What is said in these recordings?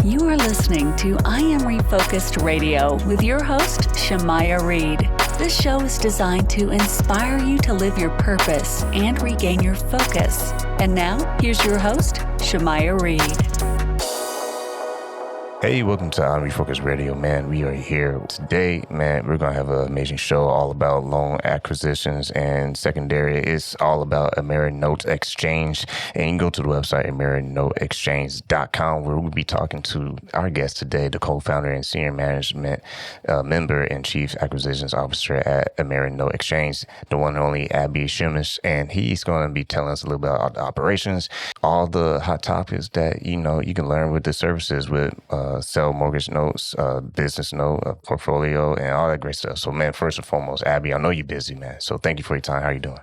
You are listening to I Am Refocused Radio with your host, Shemaya Reed. This show is designed to inspire you to live your purpose and regain your focus. And now, here's your host, Shemaya Reed. Hey, welcome to I Am Refocused Radio, man. We are here today, man. We're going to have an amazing show all about loan acquisitions and secondary. It's all about Amerinote Xchange. And you can go to the website, AmerinoteXchange.com, where we'll be talking to our guest today, the co-founder and senior management member and chief acquisitions officer at Amerinote Xchange, the one and only Abby Shemesh. And he's going to be telling us a little bit about the operations, all the hot topics that, you can learn with the services with sell mortgage notes, business note, portfolio, and all that great stuff. So, man, first and foremost, Abby, I know you're busy, man. So thank you for your time. How you doing?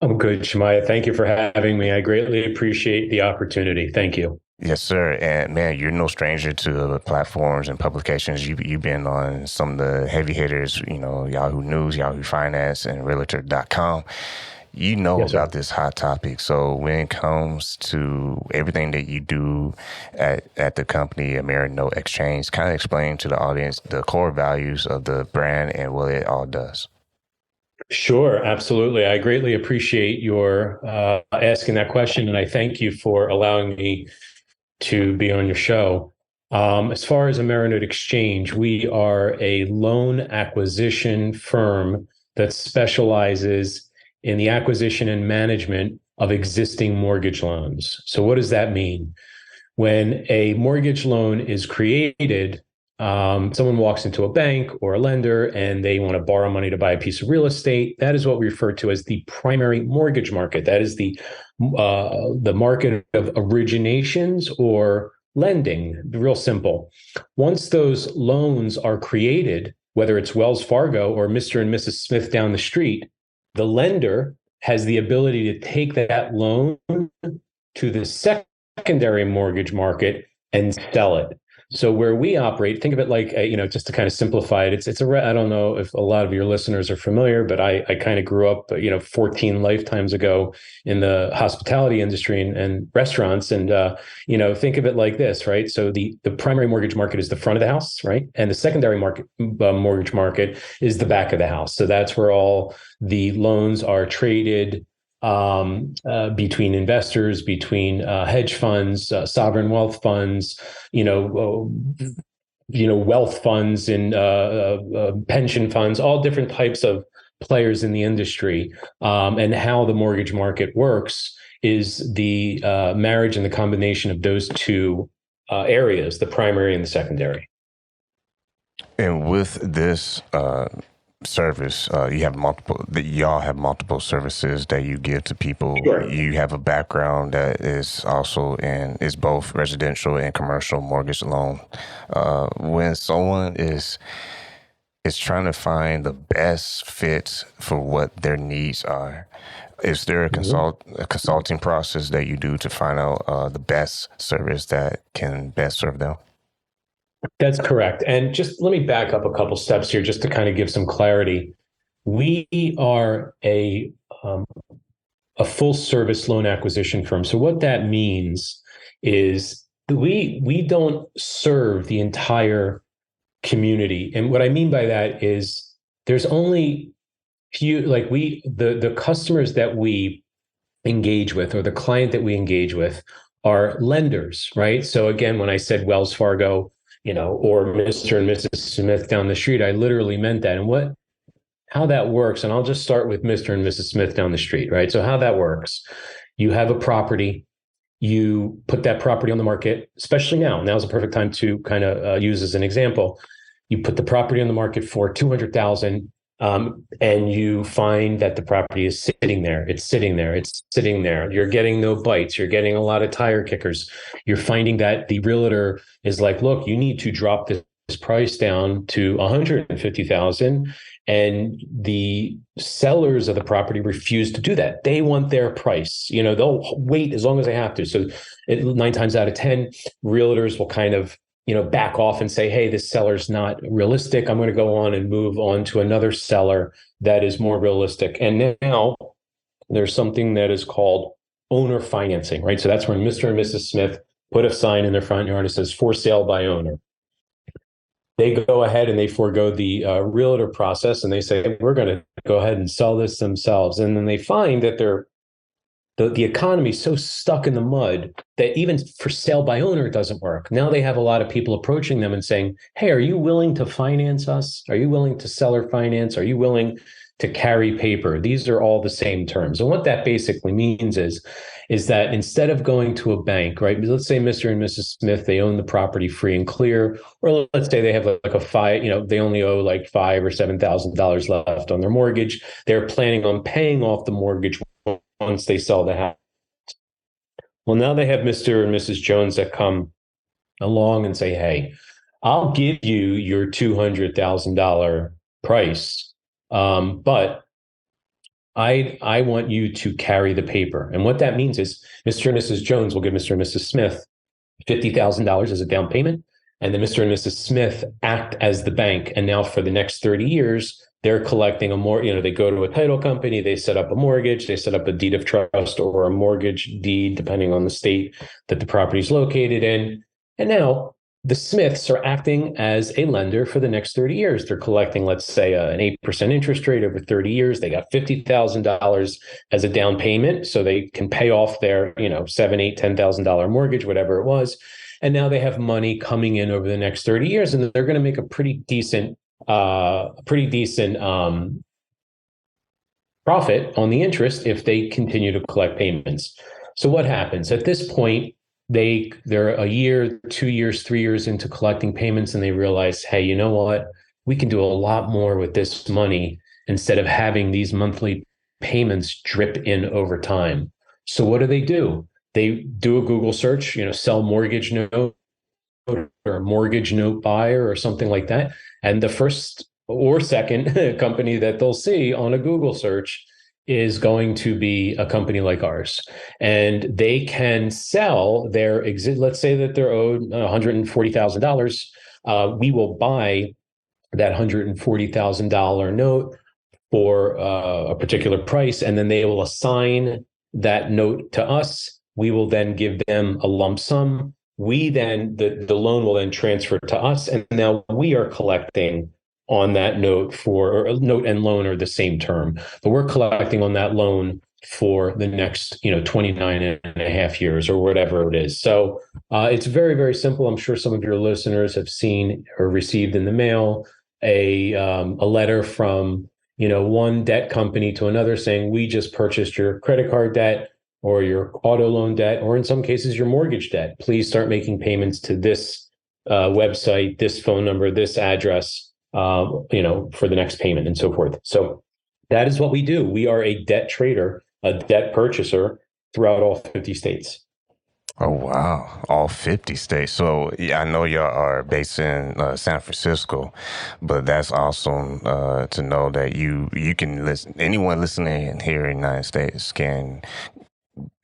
I'm good, Shemaya. Thank you for having me. I greatly appreciate the opportunity. Thank you. Yes, sir. And man, you're no stranger to the platforms and publications. You've been on some of the heavy hitters, Yahoo News, Yahoo Finance, and Realtor.com. Yes, about this hot topic. So when it comes to everything that you do at the company, Amerinote Xchange, kind of explain to the audience the core values of the brand and what it all does. Sure, absolutely. I greatly appreciate your asking that question, and I thank you for allowing me to be on your show. As far as Amerinote Xchange, we are a loan acquisition firm that specializes in the acquisition and management of existing mortgage loans. So what does that mean? When a mortgage loan is created, someone walks into a bank or a lender and they want to borrow money to buy a piece of real estate. That is what we refer to as the primary mortgage market. That is the market of originations or lending, real simple. Once those loans are created, whether it's Wells Fargo or Mr. and Mrs. Smith down the street, the lender has the ability to take that loan to the secondary mortgage market and sell it. So where we operate, think of it like, just to kind of simplify it, I don't know if a lot of your listeners are familiar, but I kind of grew up, 14 lifetimes ago in the hospitality industry and restaurants. And, think of it like this, right? So the primary mortgage market is the front of the house, right? And the secondary mortgage market is the back of the house. So that's where all the loans are traded between investors, between hedge funds, sovereign wealth funds, wealth funds and pension funds, all different types of players in the industry. And how the mortgage market works is the marriage and the combination of those two areas, the primary and the secondary. And with this service, y'all have multiple services that you give to people. Sure. You have a background that is also is both residential and commercial mortgage loan. When someone is trying to find the best fit for what their needs are, is there a consulting process that you do to find out the best service that can best serve them? That's correct. And just let me back up a couple steps here just to kind of give some clarity. We are a full service loan acquisition firm. So what that means is we don't serve the entire community. And what I mean by that is there's only few, the customers that we engage with or the client that we engage with are lenders, right? So again, when I said Wells Fargo, or Mr. and Mrs. Smith down the street, I literally meant that. And how that works, and I'll just start with Mr. and Mrs. Smith down the street, right? So how that works, you have a property, you put that property on the market, especially now's a perfect time to kind of use as an example. You put the property on the market for $200,000, and you find that the property is sitting there. It's sitting there. You're getting no bites. You're getting a lot of tire kickers. You're finding that the realtor is like, look, you need to drop this price down to $150,000. And the sellers of the property refuse to do that. They want their price. They'll wait as long as they have to. So 9 times out of 10, realtors will kind of back off and say, hey, this seller's not realistic. I'm going to go on and move on to another seller that is more realistic. And now there's something that is called owner financing, right? So that's when Mr. and Mrs. Smith put a sign in their front yard that says for sale by owner. They go ahead and they forego the realtor process, and they say, we're going to go ahead and sell this themselves. And then they find that the economy is so stuck in the mud that even for sale by owner, it doesn't work. Now they have a lot of people approaching them and saying, hey, are you willing to finance us? Are you willing to seller finance? Are you willing to carry paper? These are all the same terms. And what that basically means is that instead of going to a bank, right? Let's say Mr. and Mrs. Smith, they own the property free and clear, or let's say they have like a five, they only owe like $5,000 or $7,000 left on their mortgage. They're planning on paying off the mortgage once they sell the house. Well, now they have Mr. and Mrs. Jones that come along and say, hey, I'll give you your $200,000 price, but I want you to carry the paper. And what that means is Mr. and Mrs. Jones will give Mr. and Mrs. Smith $50,000 as a down payment, and then Mr. and Mrs. Smith act as the bank. And now for the next 30 years, they're collecting they go to a title company, they set up a mortgage, they set up a deed of trust or a mortgage deed, depending on the state that the property is located in. And now the Smiths are acting as a lender for the next 30 years. They're collecting, let's say, an 8% interest rate over 30 years. They got $50,000 as a down payment, so they can pay off their, $7,000, $8,000, $10,000 mortgage, whatever it was. And now they have money coming in over the next 30 years, and they're going to make a pretty decent profit on the interest if they continue to collect payments. So what happens at this point? They're a year, 2 years, 3 years into collecting payments, and they realize, hey, you know what? We can do a lot more with this money instead of having these monthly payments drip in over time. So what do? They do a Google search, sell mortgage note or mortgage note buyer or something like that. And the first or second company that they'll see on a Google search is going to be a company like ours. And they can sell their let's say that they're owed $140,000. We will buy that $140,000 note for a particular price, and then they will assign that note to us. We will then give them a lump sum. We then, the loan will then transfer to us, and now we are collecting on that note or note and loan are the same term, but we're collecting on that loan for the next, 29 and a half years or whatever it is. So it's very, very simple. I'm sure some of your listeners have seen or received in the mail a letter from, one debt company to another saying, we just purchased your credit card debt or your auto loan debt, or in some cases, your mortgage debt. Please start making payments to this website, this phone number, this address, for the next payment and so forth. So that is what we do. We are a debt trader, a debt purchaser throughout all 50 states. Oh, wow. All 50 states. So yeah, I know y'all are based in San Francisco, but that's awesome to know that you can listen. Anyone listening here in the United States can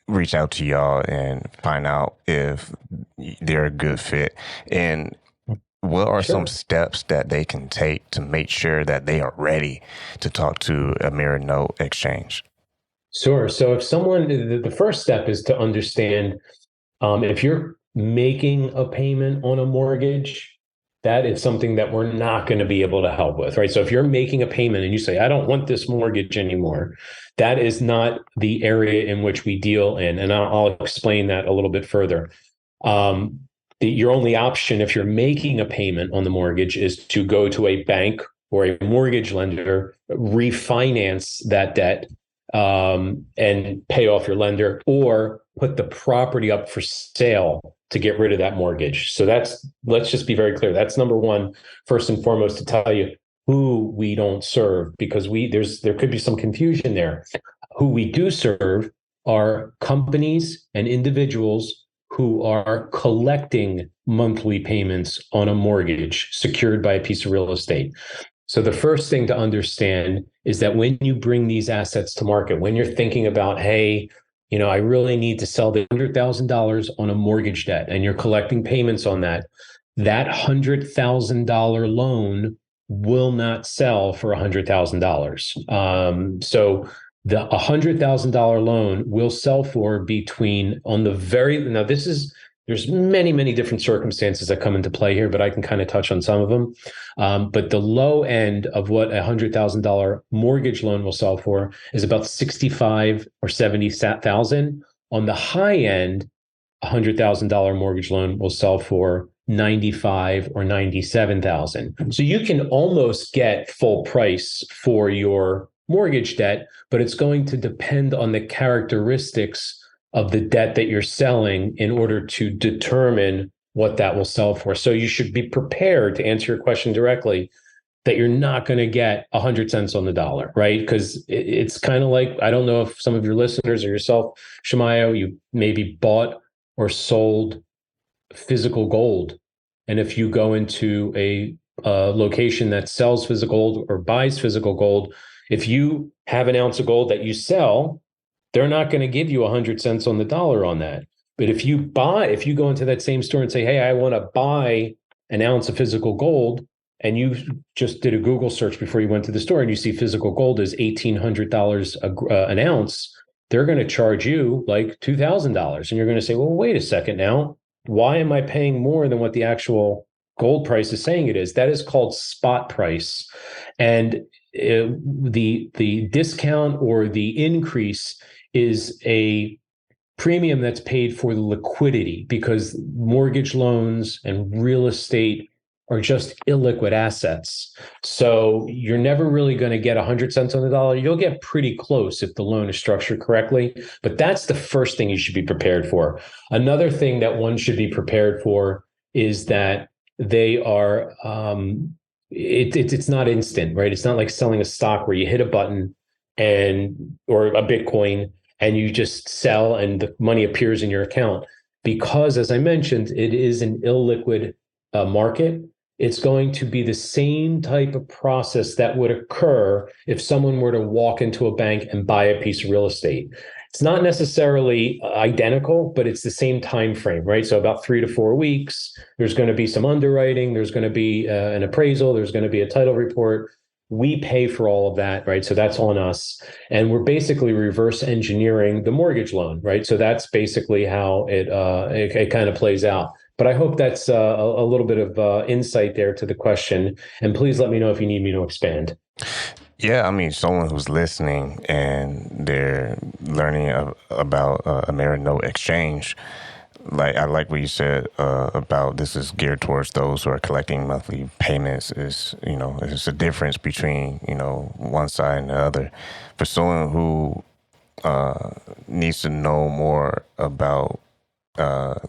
reach out to y'all and find out if they're a good fit. And what are some steps that they can take to make sure that they are ready to talk to Amerinote Xchange? Sure. So if the first step is to understand if you're making a payment on a mortgage, that is something that we're not going to be able to help with, right? So if you're making a payment and you say, I don't want this mortgage anymore, that is not the area in which we deal in. And I'll explain that a little bit further. Your only option if you're making a payment on the mortgage is to go to a bank or a mortgage lender, refinance that debt, and pay off your lender, or put the property up for sale to get rid of that mortgage. So let's just be very clear. That's number one, first and foremost, to tell you who we don't serve, because there could be some confusion there. Who we do serve are companies and individuals who are collecting monthly payments on a mortgage secured by a piece of real estate. So the first thing to understand is that when you bring these assets to market, when you're thinking about, hey, I really need to sell the $100,000 on a mortgage debt, and you're collecting payments on that $100,000 loan will not sell for $100,000. So the $100,000 loan will sell for now this is There's many, many different circumstances that come into play here, but I can kind of touch on some of them. But the low end of what a $100,000 mortgage loan will sell for is about 65 or 70,000. On the high end, $100,000 mortgage loan will sell for 95 or 97,000. So you can almost get full price for your mortgage debt, but it's going to depend on the characteristics of the debt that you're selling in order to determine what that will sell for. So you should be prepared, to answer your question directly, that you're not going to get 100 cents on the dollar, right? Because it's kind of like, I don't know if some of your listeners or yourself, Shemaya, you maybe bought or sold physical gold. And if you go into a location that sells physical gold or buys physical gold, if you have an ounce of gold that you sell, they're not going to give you 100 cents on the dollar on that. But if you go into that same store and say, hey, I want to buy an ounce of physical gold, and you just did a Google search before you went to the store and you see physical gold is $1,800 an ounce, they're going to charge you like $2,000. And you're going to say, well, wait a second now. Why am I paying more than what the actual gold price is saying it is? That is called spot price. And the discount or the increase is a premium that's paid for the liquidity, because mortgage loans and real estate are just illiquid assets. So you're never really going to get 100 cents on the dollar. You'll get pretty close if the loan is structured correctly, but that's the first thing you should be prepared for. Another thing that one should be prepared for is that they are, it's not instant, right? It's not like selling a stock where you hit a button or a Bitcoin and you just sell and the money appears in your account. Because, as I mentioned, it is an illiquid market. It's going to be the same type of process that would occur if someone were to walk into a bank and buy a piece of real estate. It's not necessarily identical, but it's the same time frame, right? So about 3 to 4 weeks, there's going to be some underwriting, there's going to be an appraisal, there's going to be a title report. We pay for all of that, right? So that's on us. And we're basically reverse engineering the mortgage loan, right? So that's basically how it kind of plays out. But I hope that's a little bit of insight there to the question. And please let me know if you need me to expand. Yeah, I mean, someone who's listening and they're learning about Amerinote Xchange, like I like what you said about this is geared towards those who are collecting monthly payments. Is it's a difference between one side and the other. For someone who needs to know more about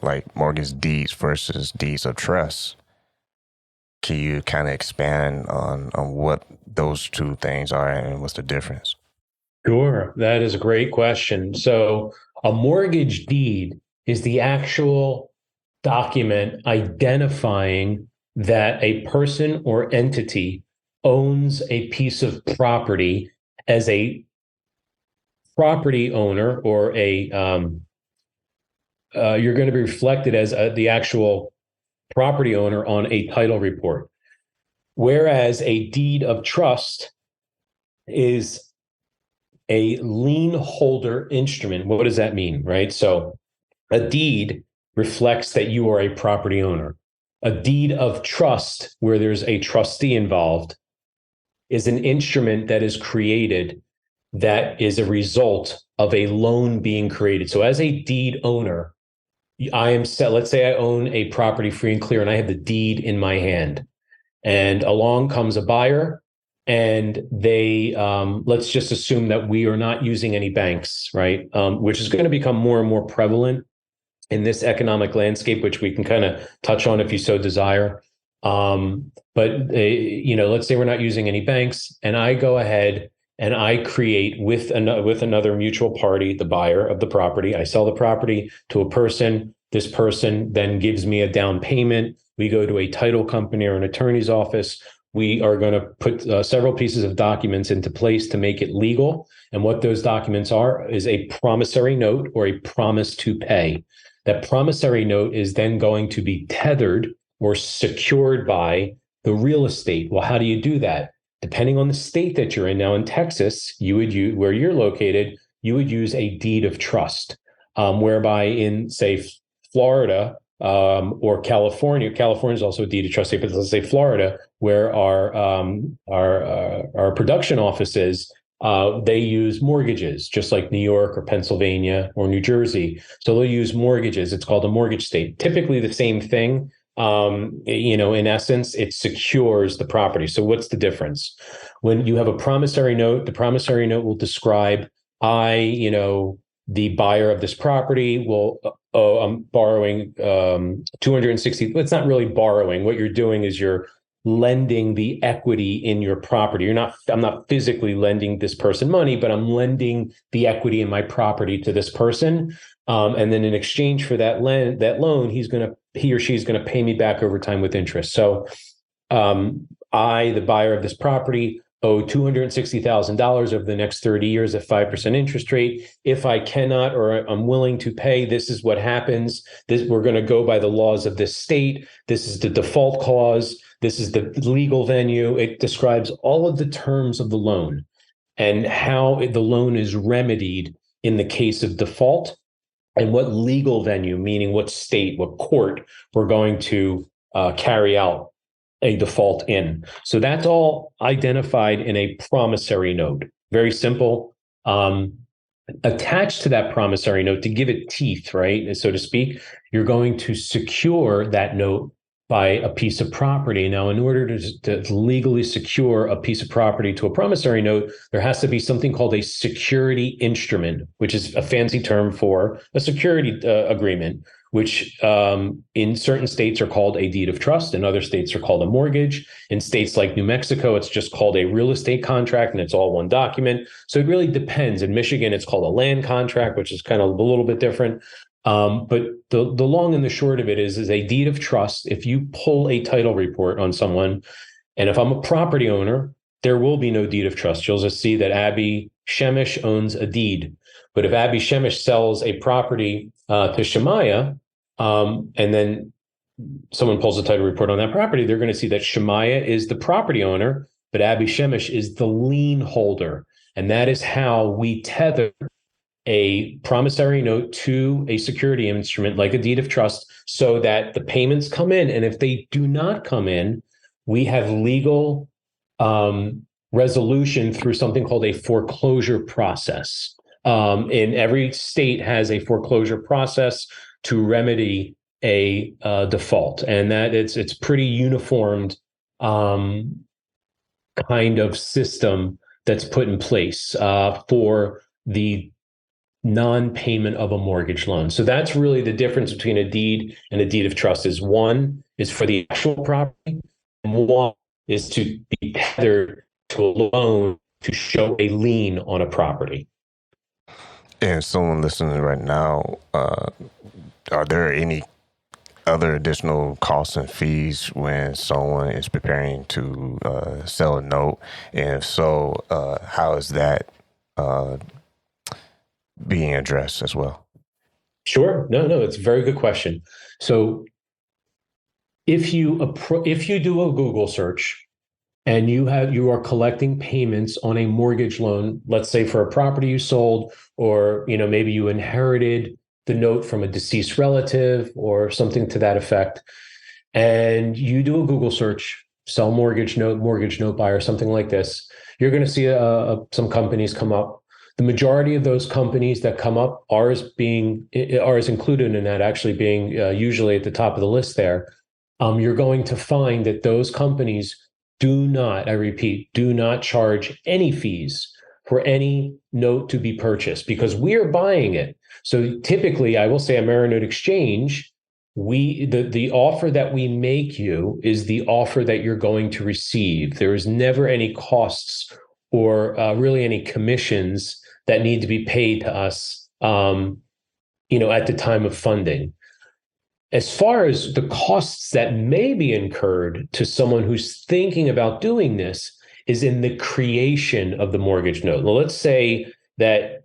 like mortgage deeds versus deeds of trust, can you kind of expand on what those two things are and what's the difference? Sure, that is a great question. So a mortgage deed is the actual document identifying that a person or entity owns a piece of property as a property owner, or you're going to be reflected as the actual property owner on a title report. Whereas a deed of trust is a lien holder instrument. What does that mean, right? So a deed reflects that you are a property owner. A deed of trust, where there's a trustee involved, is an instrument that is created that is a result of a loan being created. So as a deed owner, let's say I own a property free and clear and I have the deed in my hand, and along comes a buyer and they, let's just assume that we are not using any banks, right? Which is going to become more and more prevalent in this economic landscape, which we can kind of touch on if you so desire. But let's say we're not using any banks, and I go ahead and I create with another mutual party, the buyer of the property. I sell the property to a person. This person then gives me a down payment. We go to a title company or an attorney's office. We are going to put several pieces of documents into place to make it legal. And what those documents are is a promissory note or a promise to pay. That promissory note is then going to be tethered or secured by the real estate. Well, how do you do that? Depending on the state that you're in. Now in Texas, you would use, where you're located, you would use a deed of trust, whereby in, say, Florida, or California. California is also a deed of trust state, but let's say Florida, where our production office is. They use mortgages, just like New York or Pennsylvania or New Jersey. So they'll use mortgages. It's called a mortgage state. Typically the same thing. In essence, it secures the property. So what's the difference? When you have a promissory note, the promissory note will describe, the buyer of this property I'm borrowing 260. It's not really borrowing. What you're doing is you're lending the equity in your property. I'm not physically lending this person money, but I'm lending the equity in my property to this person. And then in exchange for that loan, he or she's going to pay me back over time with interest. So I, the buyer of this property, owe $260,000 over the next 30 years at 5% interest rate. If I cannot or I'm willing to pay, this is what happens. We're going to go by the laws of this state. This is the default clause. This is the legal venue. It describes all of the terms of the loan and how the loan is remedied in the case of default, and what legal venue, meaning what state, what court we're going to carry out a default in. So that's all identified in a promissory note. Very simple. Attached to that promissory note, to give it teeth, right, so to speak, you're going to secure that note by a piece of property. Now, in order to legally secure a piece of property to a promissory note, there has to be something called a security instrument, which is a fancy term for a security agreement, which in certain states are called a deed of trust. In other states are called a mortgage. In states like New Mexico, it's just called a real estate contract, and it's all one document. So it really depends. In Michigan, it's called a land contract, which is kind of a little bit different. But the long and the short of it is a deed of trust. If you pull a title report on someone, and if I'm a property owner, there will be no deed of trust. You'll just see that Abby Shemesh owns a deed. But if Abby Shemesh sells a property to Shemaiah, and then someone pulls a title report on that property, they're going to see that Shemaiah is the property owner, but Abby Shemesh is the lien holder. And that is how we tether a promissory note to a security instrument like a deed of trust, so that the payments come in. And if they do not come in, we have legal resolution through something called a foreclosure process. And every state has a foreclosure process to remedy a default, and that it's pretty uniformed kind of system that's put in place for the non-payment of a mortgage loan. So that's really the difference between a deed and a deed of trust. Is one is for the actual property, and one is to be tethered to a loan to show a lien on a property. And someone listening right now, are there any other additional costs and fees when someone is preparing to sell a note? And if so, how is that being addressed as well? Sure. No, it's a very good question. So if you do a Google search and you are collecting payments on a mortgage loan, let's say for a property you sold, or maybe you inherited the note from a deceased relative or something to that effect, and you do a Google search, sell mortgage note buyer, something like this, you're going to see some companies come up. The majority of those companies that come up, ours included in that, actually being usually at the top of the list there, you're going to find that those companies do not charge any fees for any note to be purchased, because we are buying it. So typically, I will say Amerinote Xchange, the offer that we make you is the offer that you're going to receive. There is never any costs or really any commissions that need to be paid to us, at the time of funding. As far as the costs that may be incurred to someone who's thinking about doing this is in the creation of the mortgage note. Well, let's say that,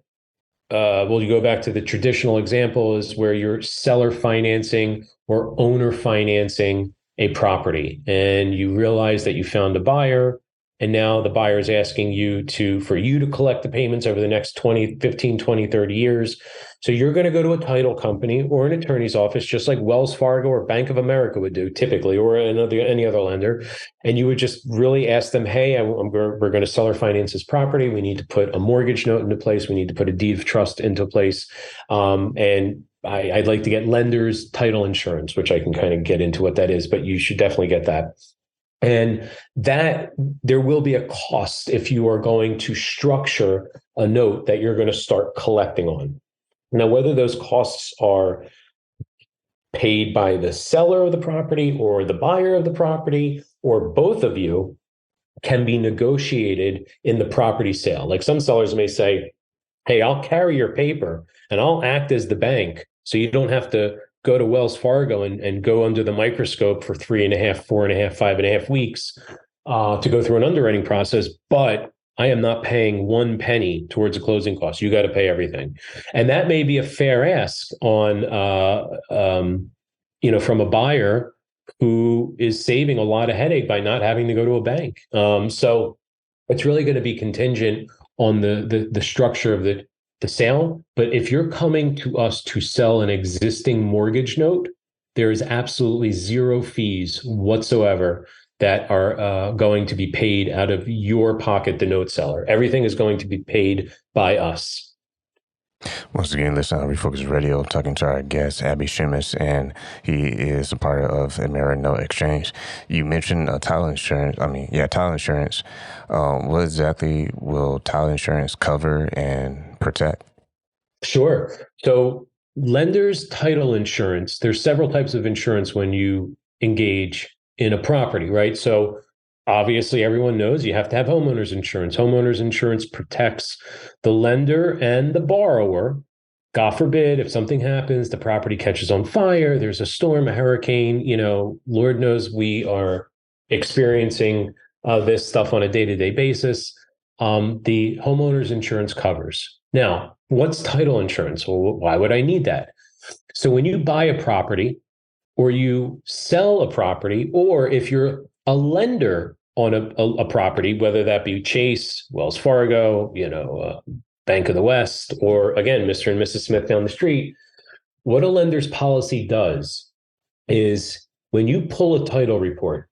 you go back to the traditional example, is where you're seller financing or owner financing a property, and you realize that you found a buyer, and now the buyer is asking you for you to collect the payments over the next 15, 20, 30 years. So you're going to go to a title company or an attorney's office, just like Wells Fargo or Bank of America would do typically, or any other lender. And you would just really ask them, hey, we're going to sell or finance this property. We need to put a mortgage note into place. We need to put a deed of trust into place. And I'd like to get lender's title insurance, which I can kind of get into what that is, but you should definitely get that. And that there will be a cost if you are going to structure a note that you're going to start collecting on. Now, whether those costs are paid by the seller of the property or the buyer of the property or both of you can be negotiated in the property sale. Like some sellers may say, hey, I'll carry your paper and I'll act as the bank so you don't have to go to Wells Fargo and go under the microscope for 3.5, 4.5, 5.5 weeks to go through an underwriting process. But I am not paying one penny towards a closing cost. You got to pay everything. And that may be a fair ask on, from a buyer who is saving a lot of headache by not having to go to a bank. So it's really going to be contingent on the structure of the sale. But if you're coming to us to sell an existing mortgage note, there is absolutely zero fees whatsoever that are going to be paid out of your pocket, the note seller. Everything is going to be paid by us. Once again, listen on Refocus Radio, talking to our guest, Abby Shemesh, and he is a part of Amerinote Xchange. You mentioned title insurance. Title insurance. What exactly will title insurance cover and protect? Sure. So lender's title insurance, there's several types of insurance when you engage in a property, right? So obviously everyone knows you have to have homeowner's insurance. Homeowner's insurance protects the lender and the borrower. God forbid, if something happens, the property catches on fire, there's a storm, a hurricane, Lord knows we are experiencing this stuff on a day-to-day basis. The homeowner's insurance covers. Now, what's title insurance? Well, why would I need that? So when you buy a property or you sell a property, or if you're a lender on a property, whether that be Chase, Wells Fargo, Bank of the West, or again, Mr. and Mrs. Smith down the street, what a lender's policy does is when you pull a title report,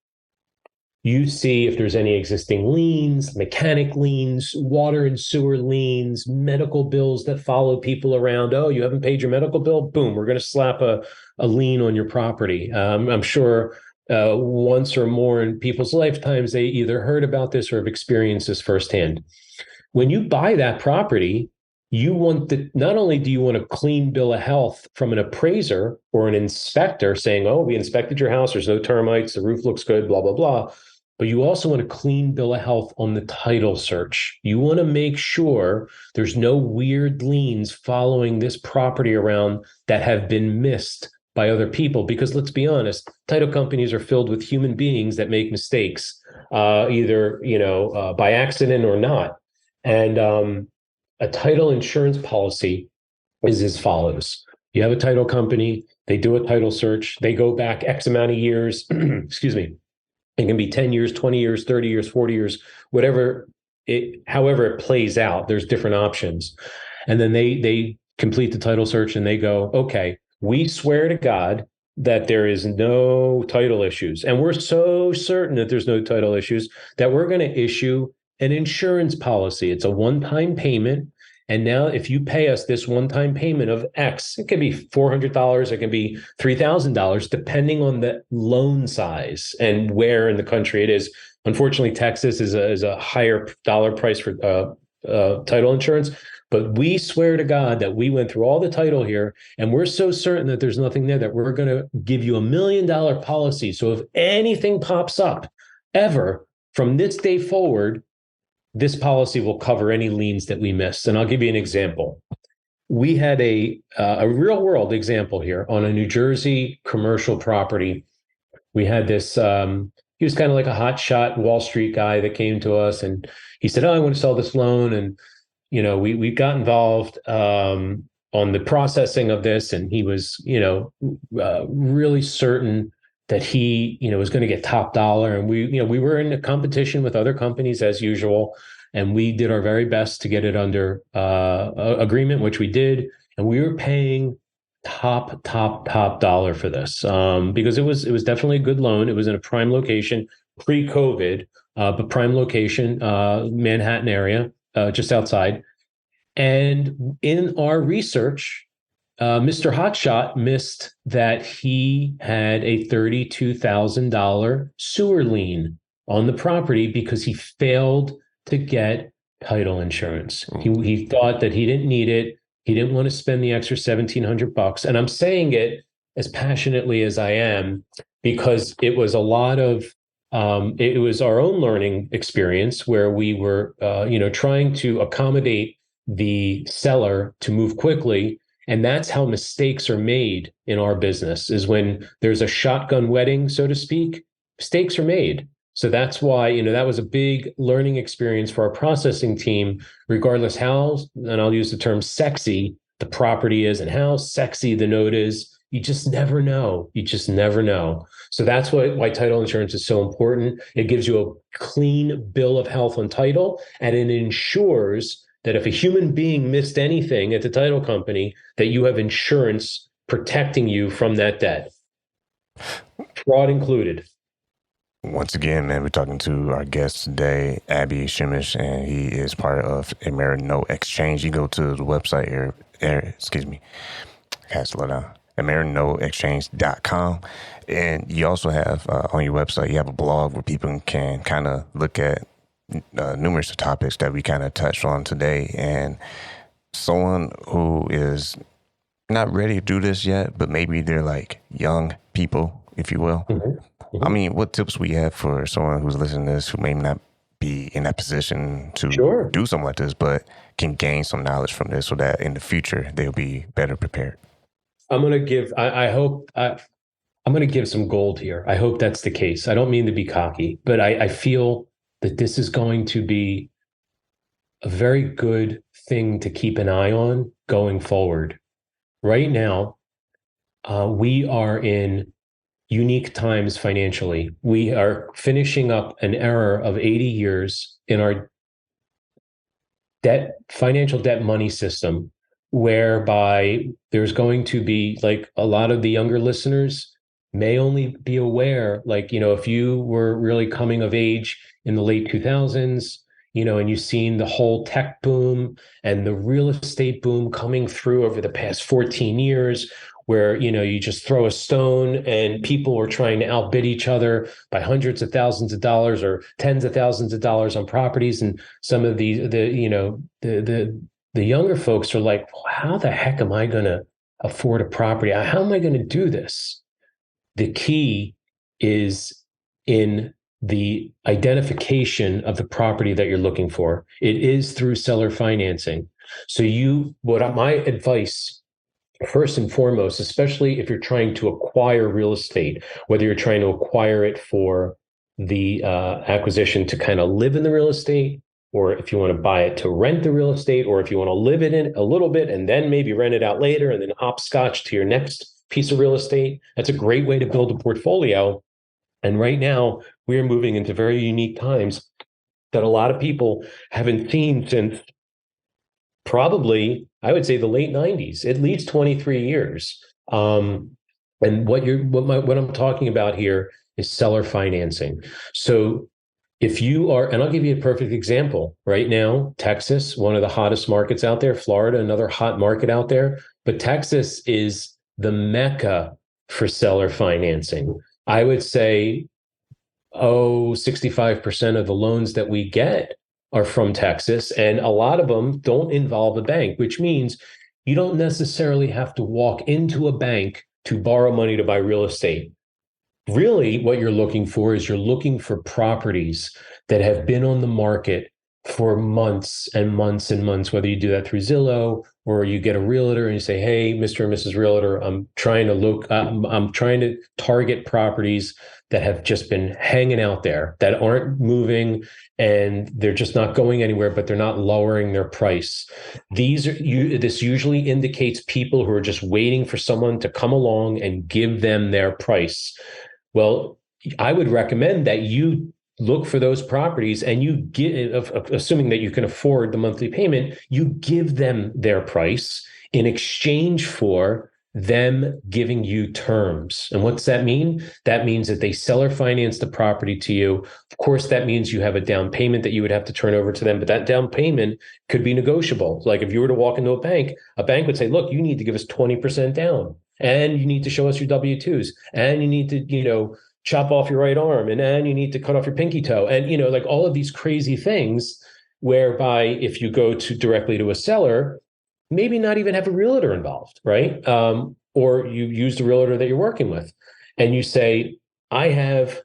you see if there's any existing liens, mechanic liens, water and sewer liens, medical bills that follow people around. Oh, you haven't paid your medical bill? Boom, we're going to slap a lien on your property. I'm sure once or more in people's lifetimes, they either heard about this or have experienced this firsthand. When you buy that property, not only do you want a clean bill of health from an appraiser or an inspector saying, oh, we inspected your house, there's no termites, the roof looks good, blah, blah, blah. But you also want a clean bill of health on the title search. You want to make sure there's no weird liens following this property around that have been missed by other people. Because let's be honest, title companies are filled with human beings that make mistakes, either by accident or not. And a title insurance policy is as follows. You have a title company, they do a title search, they go back X amount of years, excuse me. It can be 10 years, 20 years, 30 years, 40 years, however it plays out, there's different options. And then they complete the title search and they go, okay, we swear to God that there is no title issues. And we're so certain that there's no title issues that we're going to issue an insurance policy. It's a one-time payment. And now if you pay us this one-time payment of X, it can be $400, it can be $3,000, depending on the loan size and where in the country it is. Unfortunately, Texas is a higher dollar price for title insurance. But we swear to God that we went through all the title here, and we're so certain that there's nothing there that we're going to give you $1 million policy. So if anything pops up ever from this day forward, this policy will cover any liens that we missed. And I'll give you an example. We had a real world example here on a New Jersey commercial property. We had this, he was kind of like a hot shot Wall Street guy that came to us and he said, oh, I want to sell this loan. And, we got involved on the processing of this. And he was, really certain that he, was going to get top dollar. And we were in a competition with other companies as usual. And we did our very best to get it under agreement, which we did. and we were paying top dollar for this because it was definitely a good loan. It was in a prime location, pre-COVID, but prime location, Manhattan area, just outside. And in our research, Mr. Hotshot missed that he had a $32,000 sewer lien on the property because he failed to get title insurance. He thought that he didn't need it. He didn't want to spend the extra $1,700. And I'm saying it as passionately as I am because it was a lot of it was our own learning experience where we were trying to accommodate the seller to move quickly. And that's how mistakes are made in our business, is when there's a shotgun wedding, so to speak, mistakes are made. So that's why, that was a big learning experience for our processing team, regardless how, and I'll use the term sexy, the property is and how sexy the note is. You just never know. You just never know. So that's why title insurance is so important. It gives you a clean bill of health on title, and it ensures that if a human being missed anything at the title company, that you have insurance protecting you from that debt, fraud included. Once again, man, we're talking to our guest today, Abby Shemesh, and he is part of Amerinote Xchange. You go to the website here, excuse me, I had to slow down, AmerinoteXchange.com. And you also have on your website, you have a blog where people can kind of look at numerous topics that we kind of touched on today. And someone who is not ready to do this yet, but maybe they're like young people, if you will. Mm-hmm. Mm-hmm. I mean, what tips we have for someone who's listening to this who may not be in that position to do something like this, but can gain some knowledge from this so that in the future they'll be better prepared? I'm going to give, I'm going to give some gold here. I hope that's the case. I don't mean to be cocky, but I feel that this is going to be a very good thing to keep an eye on going forward. Right now, we are in unique times financially. We are finishing up an era of 80 years in our financial debt money system, whereby there's going to be, like, a lot of the younger listeners may only be aware, like, if you were really coming of age in the late 2000s, and you've seen the whole tech boom and the real estate boom coming through over the past 14 years, where, you just throw a stone and people are trying to outbid each other by hundreds of thousands of dollars or tens of thousands of dollars on properties. And some of the younger folks are like, how the heck am I going to afford a property? How am I going to do this? The key is in the identification of the property that you're looking for. It is through seller financing. So my advice, first and foremost, especially if you're trying to acquire real estate, whether you're trying to acquire it for the acquisition to kind of live in the real estate, or if you want to buy it to rent the real estate, or if you want to live in it a little bit and then maybe rent it out later and then hopscotch to your next piece of real estate, that's a great way to build a portfolio. And right now, we are moving into very unique times that a lot of people haven't seen since probably, I would say, the late 90s, at least 23 years. And what I'm talking about here is seller financing. So if you are, and I'll give you a perfect example right now, Texas, one of the hottest markets out there, Florida, another hot market out there, but Texas is the mecca for seller financing. I would say, 65% of the loans that we get are from Texas, and a lot of them don't involve a bank, which means you don't necessarily have to walk into a bank to borrow money to buy real estate. Really, what you're looking for properties that have been on the market for months and months and months, whether you do that through Zillow or you get a realtor and you say, hey, Mr. and Mrs. Realtor, I'm trying to target properties that have just been hanging out there, that aren't moving, and they're just not going anywhere, but they're not lowering their price. This usually indicates people who are just waiting for someone to come along and give them their price. Well, I would recommend that you look for those properties and you give, assuming that you can afford the monthly payment, you give them their price in exchange for them giving you terms. And what's that mean? That means that they seller finance the property to you. Of course, that means you have a down payment that you would have to turn over to them, but that down payment could be negotiable. Like if you were to walk into a bank would say, look, you need to give us 20% down, and you need to show us your W-2s, and you need to, chop off your right arm, and you need to cut off your pinky toe. And, like all of these crazy things, whereby if you go directly to a seller, maybe not even have a realtor involved, right? Or you use the realtor that you're working with, and you say, I have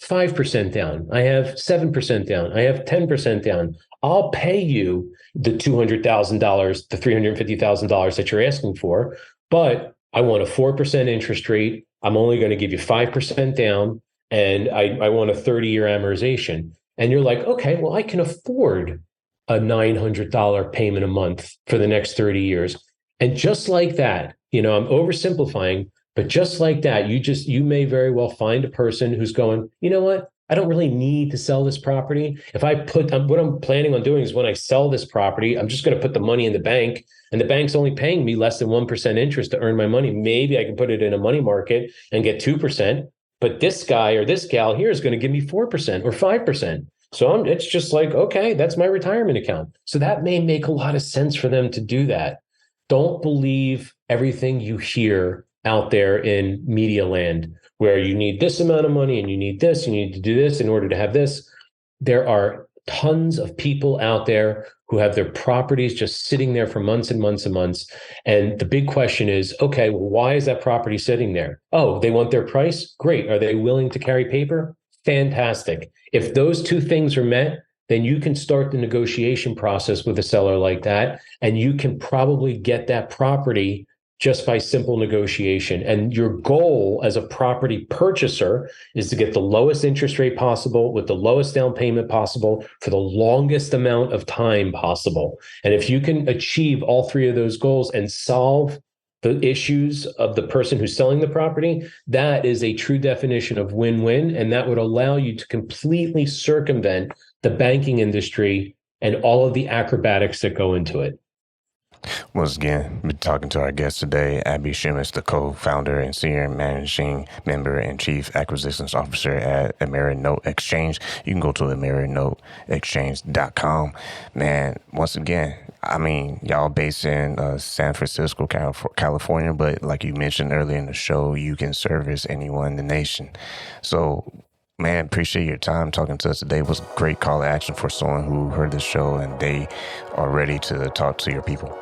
5% down, I have 7% down, I have 10% down. I'll pay you the $200,000, the $350,000 that you're asking for, but I want a 4% interest rate. I'm only going to give you 5% down, and I want a 30-year amortization. And you're like, okay, well, I can afford a $900 payment a month for the next 30 years. And just like that, I'm oversimplifying, but just like that, you may very well find a person who's going, you know what? I don't really need to sell this property. If I what I'm planning on doing is when I sell this property, I'm just going to put the money in the bank, and the bank's only paying me less than 1% interest to earn my money. Maybe I can put it in a money market and get 2%, but this guy or this gal here is going to give me 4% or 5%. So it's just like, okay, that's my retirement account. So that may make a lot of sense for them to do that. Don't believe everything you hear out there in media land, where you need this amount of money and you need this, you need to do this in order to have this. There are tons of people out there who have their properties just sitting there for months and months and months. And the big question is, okay, well, why is that property sitting there? Oh, they want their price? Great. Are they willing to carry paper? Fantastic. If those two things are met, then you can start the negotiation process with a seller like that, and you can probably get that property just by simple negotiation. And your goal as a property purchaser is to get the lowest interest rate possible with the lowest down payment possible for the longest amount of time possible. And if you can achieve all three of those goals and solve the issues of the person who's selling the property, that is a true definition of win-win. And that would allow you to completely circumvent the banking industry and all of the acrobatics that go into it. Once again, we're talking to our guest today, Abby Shemesh, the co-founder and senior managing member and chief acquisitions officer at Amerinote Xchange. You can go to AmerinoteXchange.com. Man, once again, y'all based in San Francisco, California, but like you mentioned earlier in the show, you can service anyone in the nation. So, man, appreciate your time talking to us today. It was a great call to action for someone who heard the show and they are ready to talk to your people.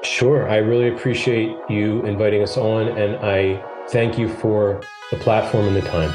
Sure. I really appreciate you inviting us on, and I thank you for the platform and the time.